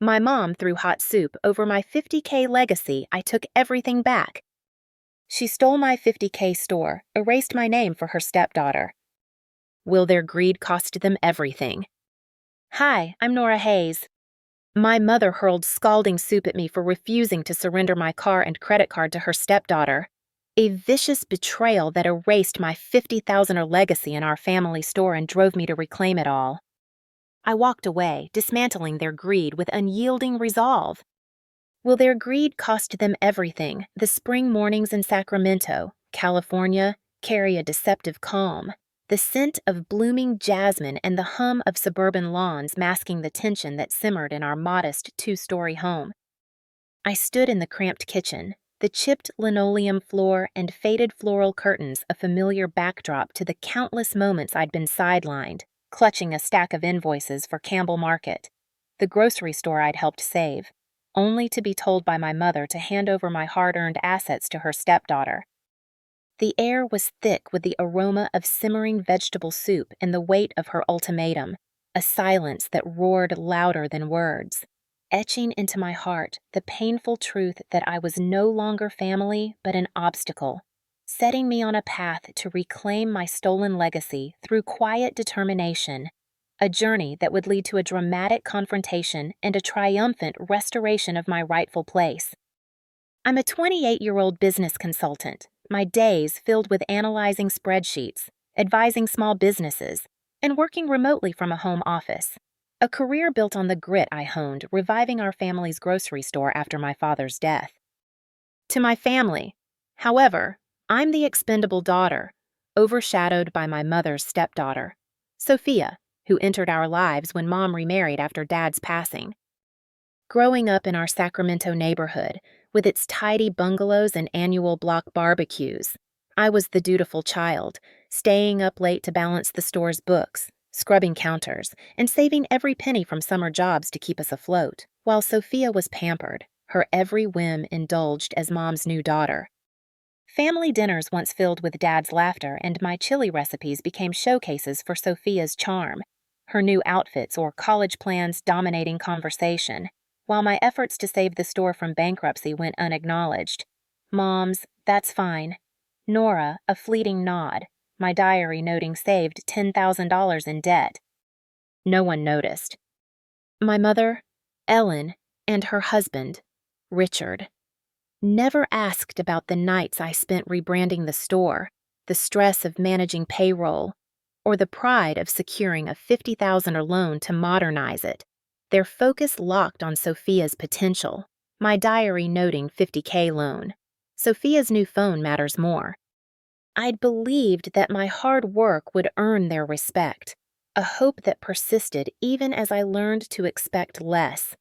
My mom threw hot soup over my 50K legacy. I took everything back. She stole my 50K store, erased my name for her stepdaughter. Will their greed cost them everything? Hi, I'm Nora Hayes. My mother hurled scalding soup at me for refusing to surrender my car and credit card to her stepdaughter. A vicious betrayal that erased my $50,000 legacy in our family store and drove me to reclaim it all. I walked away, dismantling their greed with unyielding resolve. Will their greed cost them everything? The spring mornings in Sacramento, California, carry a deceptive calm. The scent of blooming jasmine and the hum of suburban lawns masking the tension that simmered in our modest two-story home. I stood in the cramped kitchen, the chipped linoleum floor and faded floral curtains a familiar backdrop to the countless moments I'd been sidelined, clutching a stack of invoices for Campbell Market, the grocery store I'd helped save, only to be told by my mother to hand over my hard-earned assets to her stepdaughter. The air was thick with the aroma of simmering vegetable soup and the weight of her ultimatum, a silence that roared louder than words, etching into my heart the painful truth that I was no longer family but an obstacle, setting me on a path to reclaim my stolen legacy through quiet determination, a journey that would lead to a dramatic confrontation and a triumphant restoration of my rightful place. I'm a 28-year-old business consultant, my days filled with analyzing spreadsheets, advising small businesses, and working remotely from a home office. A career built on the grit I honed, reviving our family's grocery store after my father's death. To my family, however, I'm the expendable daughter, overshadowed by my mother's stepdaughter, Sophia, who entered our lives when Mom remarried after Dad's passing. Growing up in our Sacramento neighborhood, with its tidy bungalows and annual block barbecues, I was the dutiful child, staying up late to balance the store's books, scrubbing counters, and saving every penny from summer jobs to keep us afloat, while Sophia was pampered, her every whim indulged as Mom's new daughter. Family dinners once filled with Dad's laughter and my chili recipes became showcases for Sophia's charm, her new outfits or college plans dominating conversation, while my efforts to save the store from bankruptcy went unacknowledged. Mom's, that's fine. Nora, a fleeting nod, my diary noting saved $10,000 in debt. No one noticed. My mother, Ellen, and her husband, Richard, never asked about the nights I spent rebranding the store, the stress of managing payroll, or the pride of securing a $50,000 loan to modernize it. Their focus locked on Sophia's potential, my diary noting $50K loan. Sophia's new phone matters more. I'd believed that my hard work would earn their respect, a hope that persisted even as I learned to expect less.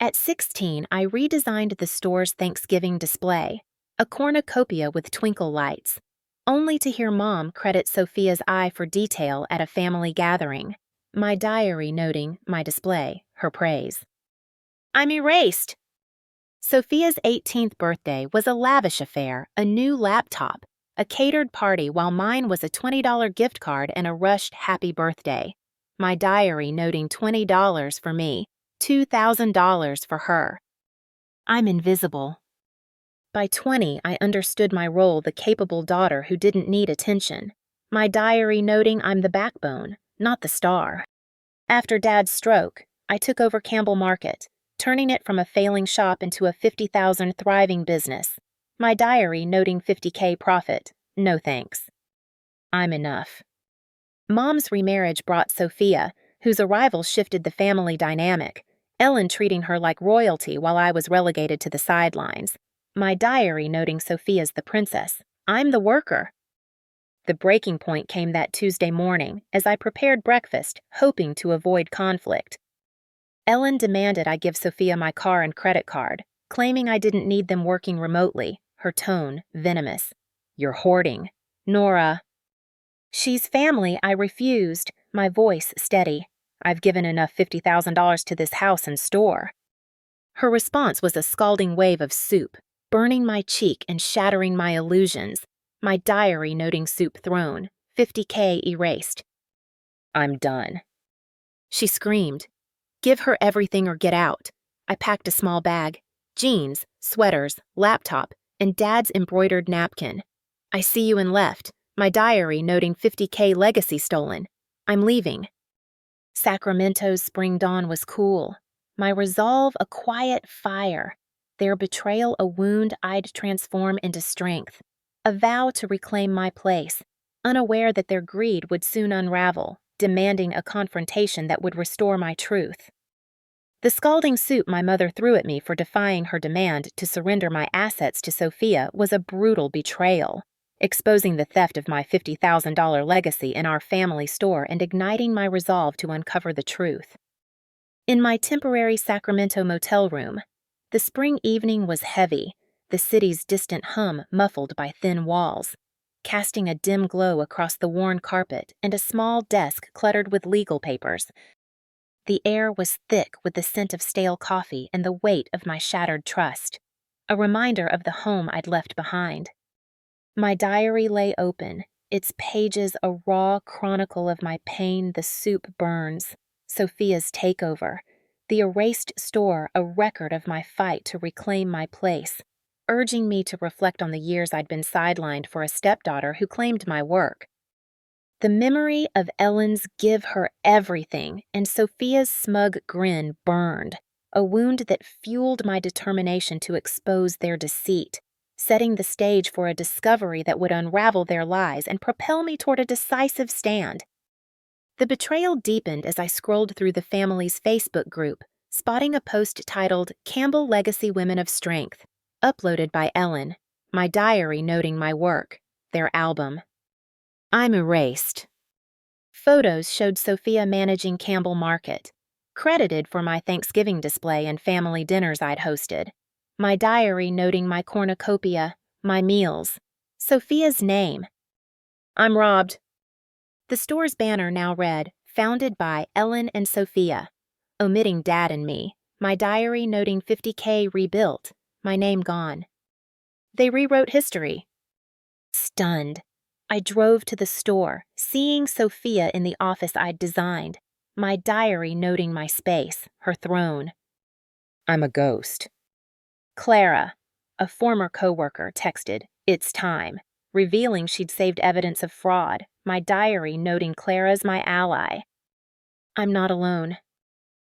At 16, I redesigned the store's Thanksgiving display, a cornucopia with twinkle lights, only to hear Mom credit Sophia's eye for detail at a family gathering, my diary noting my display, her praise. I'm erased. Sophia's 18th birthday was a lavish affair, a new laptop, a catered party while mine was a $20 gift card and a rushed happy birthday, my diary noting $20 for me, $2,000 for her. I'm invisible. By 20, I understood my role, the capable daughter who didn't need attention, my diary noting I'm the backbone, not the star. After Dad's stroke, I took over Campbell Market, turning it from a failing shop into a $50,000 thriving business, my diary noting $50K profit, no thanks. I'm enough. Mom's remarriage brought Sophia, whose arrival shifted the family dynamic, Ellen treating her like royalty while I was relegated to the sidelines, my diary noting Sophia's the princess, I'm the worker. The breaking point came that Tuesday morning as I prepared breakfast, hoping to avoid conflict. Ellen demanded I give Sophia my car and credit card, claiming I didn't need them working remotely, her tone venomous. You're hoarding. Nora. She's family, I refused, my voice steady. I've given enough $50,000 to this house and store. Her response was a scalding wave of soup, burning my cheek and shattering my illusions, my diary noting soup thrown, $50K erased. I'm done. She screamed. Give her everything or get out. I packed a small bag, jeans, sweaters, laptop, and Dad's embroidered napkin. I see you and left, my diary noting 50K legacy stolen. I'm leaving. Sacramento's spring dawn was cool. My resolve a quiet fire. Their betrayal a wound I'd transform into strength. A vow to reclaim my place, unaware that their greed would soon unravel, demanding a confrontation that would restore my truth. The scalding soup my mother threw at me for defying her demand to surrender my assets to Sophia was a brutal betrayal, exposing the theft of my $50,000 legacy in our family store and igniting my resolve to uncover the truth. In my temporary Sacramento motel room, the spring evening was heavy, the city's distant hum muffled by thin walls, casting a dim glow across the worn carpet and a small desk cluttered with legal papers. The air was thick with the scent of stale coffee and the weight of my shattered trust, a reminder of the home I'd left behind. My diary lay open, its pages a raw chronicle of my pain. The soup burns, Sophia's takeover, the erased store a record of my fight to reclaim my place, urging me to reflect on the years I'd been sidelined for a stepdaughter who claimed my work. The memory of Ellen's give her everything and Sophia's smug grin burned, a wound that fueled my determination to expose their deceit, setting the stage for a discovery that would unravel their lies and propel me toward a decisive stand. The betrayal deepened as I scrolled through the family's Facebook group, spotting a post titled Campbell Legacy Women of Strength, uploaded by Ellen, my diary noting my work, their album. I'm erased. Photos showed Sophia managing Campbell Market, credited for my Thanksgiving display and family dinners I'd hosted. My diary noting my cornucopia, my meals, Sophia's name. I'm robbed. The store's banner now read, founded by Ellen and Sophia, omitting Dad and me, my diary noting 50K rebuilt, my name gone. They rewrote history. Stunned, I drove to the store, seeing Sophia in the office I'd designed, my diary noting my space, her throne. I'm a ghost. Clara, a former coworker, texted, "It's time," revealing she'd saved evidence of fraud, my diary noting Clara's my ally. I'm not alone.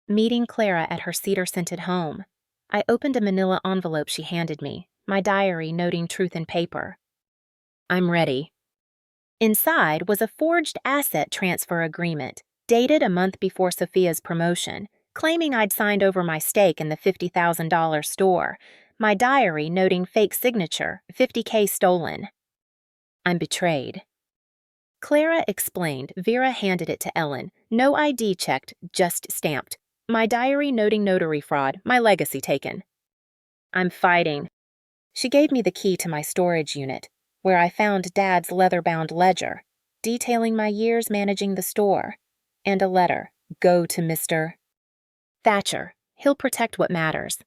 Meeting Clara at her cedar-scented home, I opened a manila envelope she handed me, my diary noting truth in paper. I'm ready. Inside was a forged asset transfer agreement, dated a month before Sophia's promotion, claiming I'd signed over my stake in the $50,000 store, my diary noting fake signature, 50K stolen. I'm betrayed. Clara explained Vera handed it to Ellen, no ID checked, just stamped. My diary noting notary fraud, my legacy taken. I'm fighting. She gave me the key to my storage unit, where I found Dad's leather-bound ledger, detailing my years managing the store, and a letter, go to Mr. Thatcher. He'll protect what matters.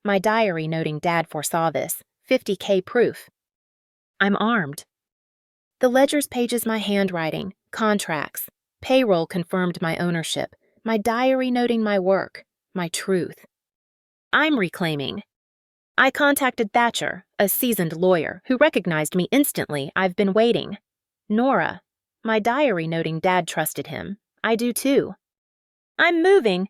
My diary noting Dad foresaw this, 50K proof. I'm armed. The ledger's pages my handwriting, contracts, payroll confirmed my ownership, my diary noting my work, my truth. I'm reclaiming. I contacted Thatcher, a seasoned lawyer, who recognized me instantly. I've been waiting. Nora, my diary noting Dad trusted him. I do too. I'm moving.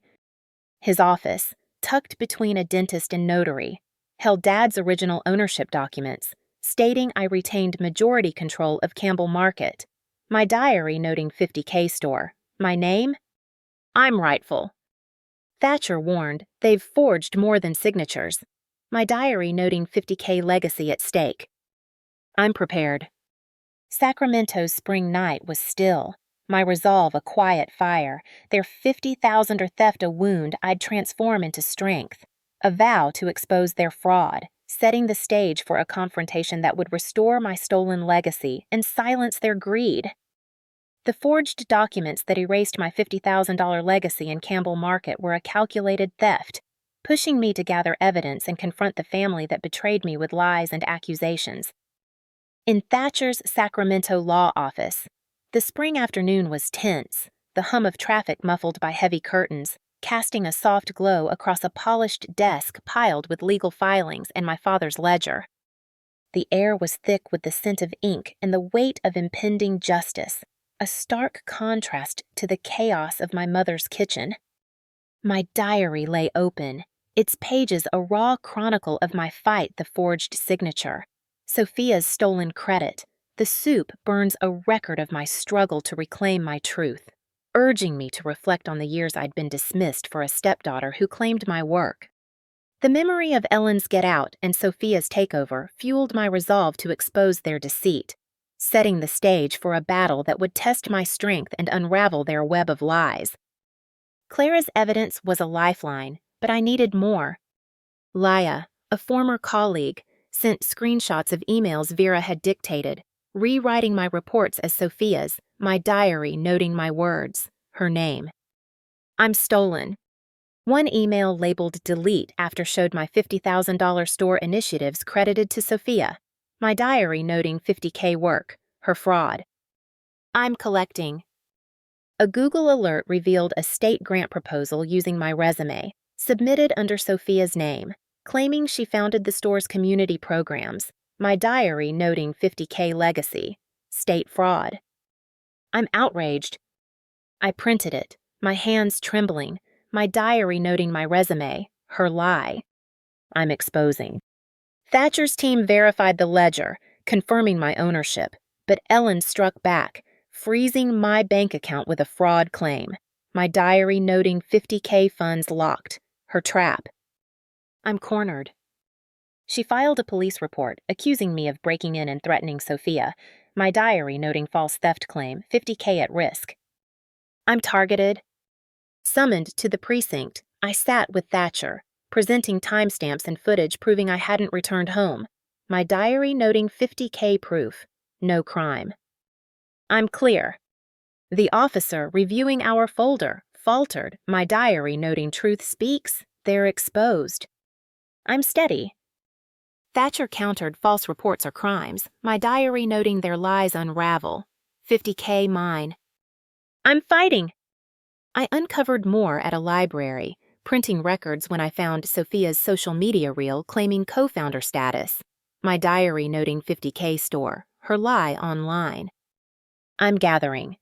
His office, tucked between a dentist and notary, held Dad's original ownership documents, stating I retained majority control of Campbell Market. My diary noting 50K store. My name? I'm rightful. Thatcher warned they've forged more than signatures. My diary noting 50K legacy at stake. I'm prepared. Sacramento's spring night was still, my resolve a quiet fire, their 50,000 theft a wound I'd transform into strength, a vow to expose their fraud, setting the stage for a confrontation that would restore my stolen legacy and silence their greed. The forged documents that erased my $50,000 legacy in Campbell Market were a calculated theft, pushing me to gather evidence and confront the family that betrayed me with lies and accusations. In Thatcher's Sacramento law office, the spring afternoon was tense, the hum of traffic muffled by heavy curtains, casting a soft glow across a polished desk piled with legal filings and my father's ledger. The air was thick with the scent of ink and the weight of impending justice, a stark contrast to the chaos of my mother's kitchen. My diary lay open, its pages a raw chronicle of my fight, the forged signature, Sophia's stolen credit. The soup burns a record of my struggle to reclaim my truth, urging me to reflect on the years I'd been dismissed for a stepdaughter who claimed my work. The memory of Ellen's get out and Sophia's takeover fueled my resolve to expose their deceit, setting the stage for a battle that would test my strength and unravel their web of lies. Clara's evidence was a lifeline, but I needed more. Laya, a former colleague, sent screenshots of emails Vera had dictated, rewriting my reports as Sophia's, my diary noting my words, her name. I'm stolen. One email labeled delete after showed my $50,000 store initiatives credited to Sophia, my diary noting $50K work, her fraud. I'm collecting. A Google alert revealed a state grant proposal using my resume, submitted under Sophia's name, claiming she founded the store's community programs, my diary noting $50K legacy, state fraud. I'm outraged. I printed it, my hands trembling, my diary noting my resume, her lie. I'm exposing. Thatcher's team verified the ledger, confirming my ownership, but Ellen struck back, freezing my bank account with a fraud claim, my diary noting $50K funds locked, her trap. I'm cornered. She filed a police report accusing me of breaking in and threatening Sophia, my diary noting false theft claim, $50K at risk. I'm targeted. Summoned to the precinct, I sat with Thatcher, presenting timestamps and footage proving I hadn't returned home, my diary noting $50K proof, no crime. I'm clear. The officer reviewing our folder faltered, my diary noting truth speaks, they're exposed. I'm steady. Thatcher countered false reports are crimes, my diary noting their lies unravel. $50K mine. I'm fighting. I uncovered more at a library, printing records when I found Sophia's social media reel claiming co-founder status, my diary noting $50K store, her lie online. I'm gathering.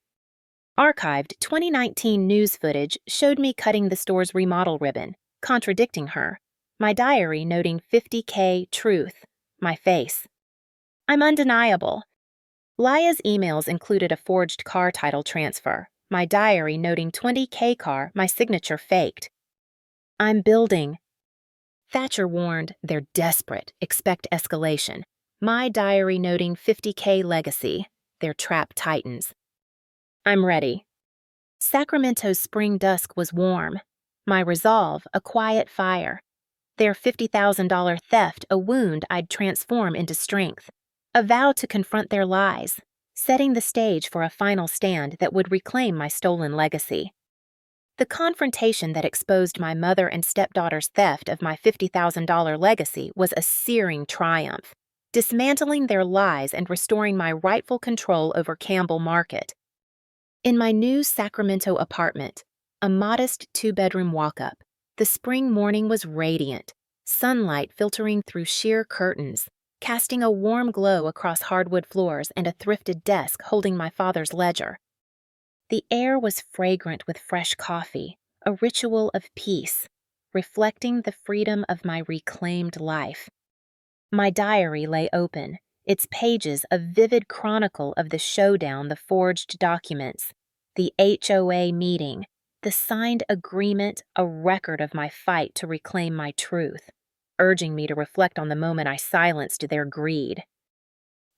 Archived 2019 news footage showed me cutting the store's remodel ribbon, contradicting her, my diary noting $50K truth, my face. I'm undeniable. Laya's emails included a forged car title transfer, my diary noting $20K car, my signature faked. I'm building. Thatcher warned, they're desperate, expect escalation, my diary noting $50K legacy, their trap tightens. I'm ready. Sacramento's spring dusk was warm, my resolve a quiet fire. Their $50,000 theft a wound I'd transform into strength, a vow to confront their lies, setting the stage for a final stand that would reclaim my stolen legacy. The confrontation that exposed my mother and stepdaughter's theft of my $50,000 legacy was a searing triumph, dismantling their lies and restoring my rightful control over Campbell Market. In my new Sacramento apartment, a modest two-bedroom walk-up, the spring morning was radiant, sunlight filtering through sheer curtains, casting a warm glow across hardwood floors and a thrifted desk holding my father's ledger. The air was fragrant with fresh coffee, a ritual of peace, reflecting the freedom of my reclaimed life. My diary lay open, its pages a vivid chronicle of the showdown, the forged documents, the HOA meeting, the signed agreement, a record of my fight to reclaim my truth, urging me to reflect on the moment I silenced their greed.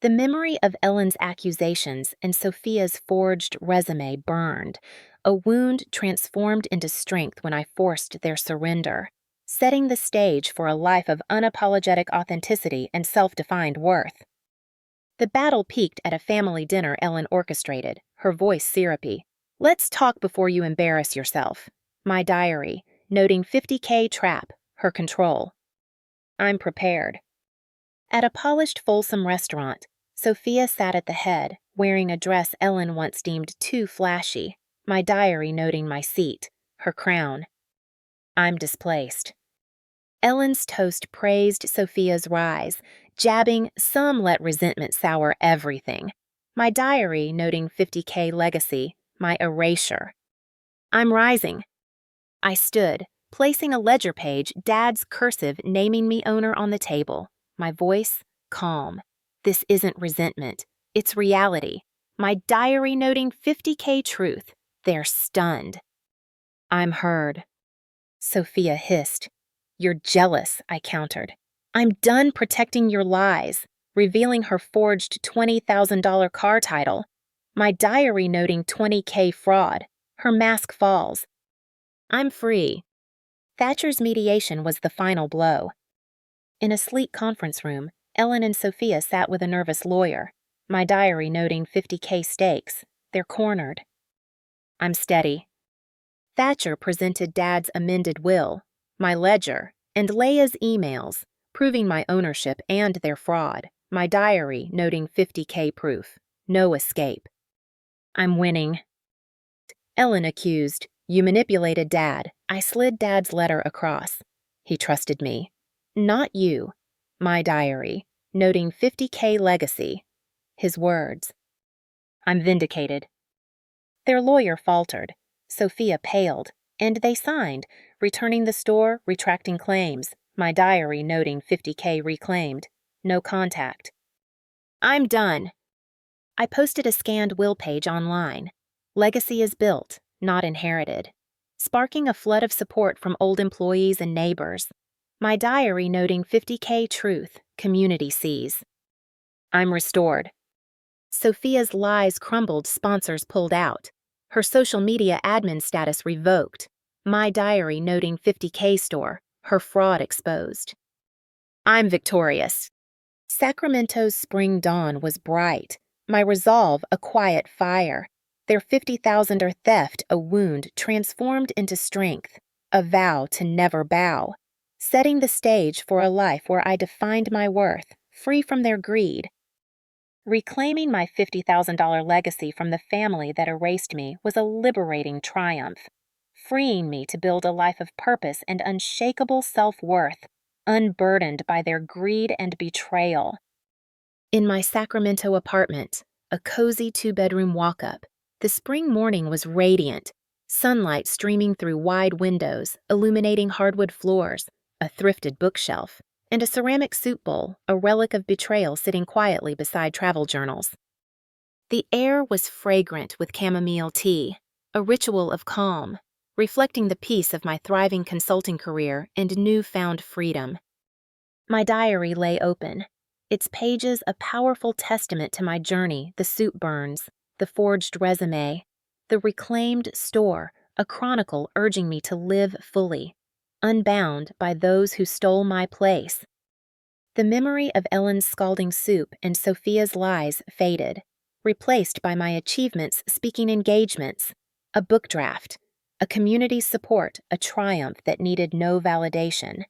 The memory of Ellen's accusations and Sophia's forged resume burned, a wound transformed into strength when I forced their surrender, setting the stage for a life of unapologetic authenticity and self-defined worth. The battle peaked at a family dinner Ellen orchestrated, her voice syrupy. Let's talk before you embarrass yourself. My diary, noting $50K trap, her control. I'm prepared. At a polished Folsom restaurant, Sophia sat at the head, wearing a dress Ellen once deemed too flashy, my diary noting my seat, her crown. I'm displaced. Ellen's toast praised Sophia's rise, jabbing some let resentment sour everything. My diary noting 50K legacy, my erasure. I'm rising. I stood, placing a ledger page, Dad's cursive naming me owner on the table. My voice, calm. This isn't resentment. It's reality. My diary noting 50K truth. They're stunned. I'm heard. Sophia hissed. You're jealous, I countered. I'm done protecting your lies, revealing her forged $20,000 car title. My diary noting 20K fraud. Her mask falls. I'm free. Thatcher's mediation was the final blow. In a sleek conference room, Ellen and Sophia sat with a nervous lawyer, my diary noting 50K stakes. They're cornered. I'm steady. Thatcher presented Dad's amended will, my ledger, and Leia's emails, proving my ownership and their fraud, my diary noting 50K proof. No escape. I'm winning. Ellen accused, you manipulated Dad. I slid Dad's letter across. He trusted me. Not you. My diary, noting 50K legacy. His words. I'm vindicated. Their lawyer faltered. Sophia paled, and they signed, returning the store, retracting claims, my diary noting 50K reclaimed. No contact. I'm done. I posted a scanned will page online. Legacy is built, not inherited, sparking a flood of support from old employees and neighbors. My diary noting 50K truth, community sees. I'm restored. Sophia's lies crumbled, sponsors pulled out. Her social media admin status revoked. My diary noting 50K store, her fraud exposed. I'm victorious. Sacramento's spring dawn was bright. My resolve a quiet fire. Their 50,000 theft a wound transformed into strength. A vow to never bow. Setting the stage for a life where I defined my worth, free from their greed. Reclaiming my $50,000 legacy from the family that erased me was a liberating triumph, freeing me to build a life of purpose and unshakable self-worth, unburdened by their greed and betrayal. In my Sacramento apartment, a cozy 2-bedroom walk-up, the spring morning was radiant, sunlight streaming through wide windows, illuminating hardwood floors, a thrifted bookshelf, and a ceramic soup bowl, a relic of betrayal sitting quietly beside travel journals. The air was fragrant with chamomile tea, a ritual of calm, reflecting the peace of my thriving consulting career and newfound freedom. My diary lay open, its pages a powerful testament to my journey, the soup burns, the forged resume, the reclaimed store, a chronicle urging me to live fully, unbound by those who stole my place. The memory of Ellen's scalding soup and Sophia's lies faded, replaced by my achievements speaking engagements, a book draft, a community's support, a triumph that needed no validation,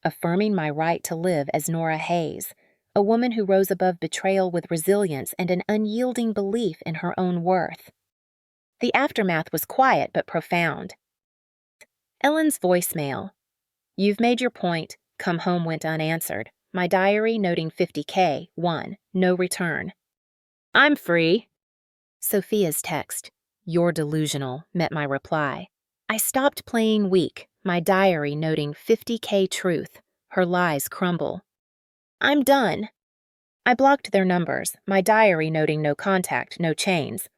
affirming my right to live as Nora Hayes, a woman who rose above betrayal with resilience and an unyielding belief in her own worth. The aftermath was quiet but profound. Ellen's voicemail. You've made your point. Come home went unanswered. My diary noting 50K, 1, no return. I'm free. Sophia's text. You're delusional, met my reply. I stopped playing weak, my diary noting 50K truth. Her lies crumble. I'm done. I blocked their numbers, my diary noting no contact, no chains.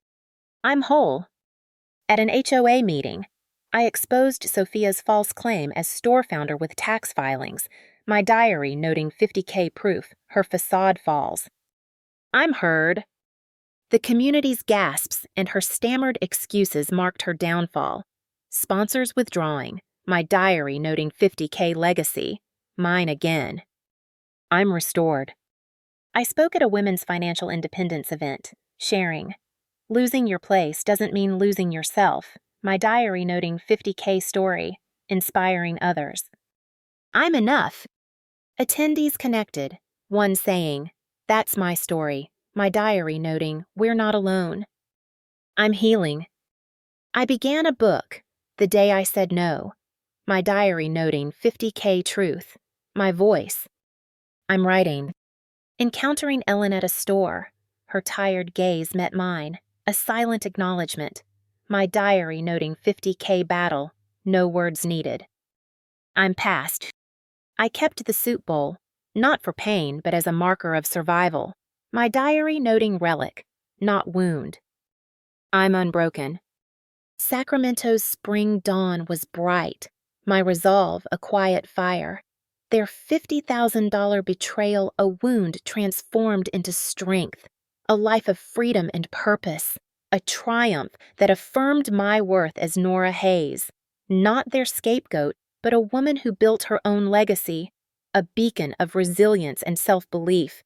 I'm whole. At an HOA meeting, I exposed Sophia's false claim as store founder with tax filings, my diary noting 50K proof, her facade falls. I'm heard. The community's gasps and her stammered excuses marked her downfall. Sponsors withdrawing, my diary noting 50K legacy, mine again. I'm restored. I spoke at a women's financial independence event, sharing, losing your place doesn't mean losing yourself, my diary noting 50K story, inspiring others. I'm enough. Attendees connected, one saying, that's my story, my diary noting, we're not alone. I'm healing. I began a book, The Day I Said No, My diary noting 50K truth. My voice. I'm writing. Encountering Ellen at a store. Her tired gaze met mine. A silent acknowledgement. My diary noting 50K battle. No words needed. I'm past. I kept the soup bowl, not for pain, but as a marker of survival. My diary noting relic, not wound. I'm unbroken. Sacramento's spring dawn was bright. My resolve a quiet fire. Their $50,000 betrayal a wound transformed into strength. A life of freedom and purpose. A triumph that affirmed my worth as Nora Hayes. Not their scapegoat, but a woman who built her own legacy. A beacon of resilience and self-belief.